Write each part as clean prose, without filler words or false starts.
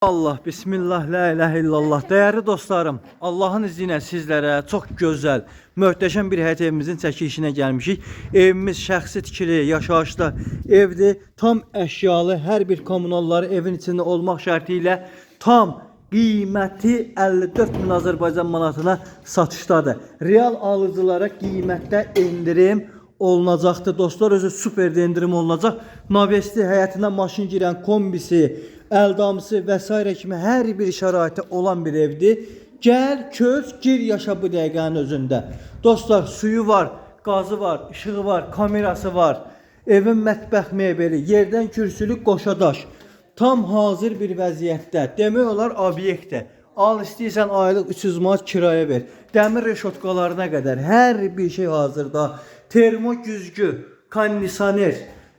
Allah, bismillah, la ilahe illallah. Değerli dostlarım, Allah'ın izniyle sizlere çok güzel, möhtəşəm bir həyat evimizin çəkilişinə gəlmişik. Evimiz şəxsi tikili, yaşayışlı evdir. Tam əşyalı, hər bir kommunalları evin içində olmaq şərti ilə tam qiyməti 54 min Azərbaycan manatına satışdadır. Real alıcılara qiymətdə indirim olunacaqdır. Dostlar, özü süperdə indirim olunacaq. Navesti həyatına maşın girən kombisi, əldamısı vesaire kimi hər bir şəraitə olan bir evdir. Gəl, köz, gir, yaşa bu dəqiqənin özündə. Dostlar, suyu var, qazı var, işığı var, kamerası var. Evin mətbəx mebeli, yerdən kürsülü qoşadaş. Tam hazır bir vəziyyətdə. Demək olar obyektdir. Al, istəyirsən aylıq 300 manat kiraya ver. Dəmir reşotkalarına qədər hər bir şey hazırda. Termo güzgü, kondisioner,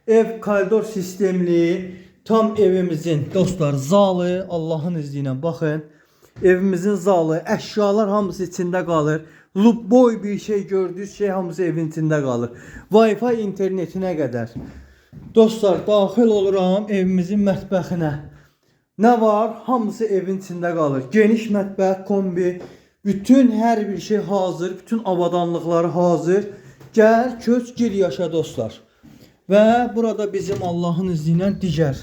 ev koridor sistemli. Tam evimizin dostlar zalı, Allah'ın izniyle bakın. Evimizin zalı, əşyalar hamısı içində qalır. Boy bir şey gördüyünüz şey hamısı evin içində qalır. Wi-Fi internetinə qədər. Dostlar, daxil oluram evimizin mətbəxinə. Nə var? Hamısı evin içində qalır. Geniş mətbəx, kombi, bütün hər bir şey hazır, bütün avadanlıqları hazır. Gəl, köç, gir, yaşa dostlar. Ve burada bizim Allah'ın izniyle digər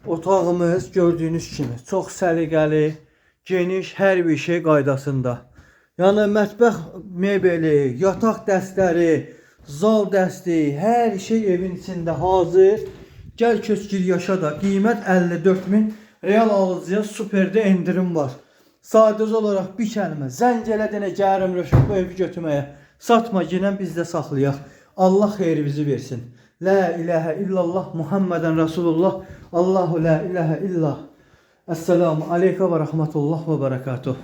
otağımız gördüğünüz kimi çox səliqəli, geniş, hər bir şey qaydasında. Yəni mətbəx mebeli, yataq dəstləri, zal dəsti, hər şey evin içində hazır. Gəl, köç, gir, yaşa da. Qiymət 54 min. Real alıcıya süperdə indirim var. Sadəcə olaraq bir kəlmə zəng elə denə gəlim Röşad bu evi götürməyə. Satma, yenə bizdə saxlayaq. Allah xeyrimizi versin. La ilahe illallah Muhammeden Resulullah. Allahu la ilahe illallah. Esselamu aleyke ve rahmetullah ve berekatuhu.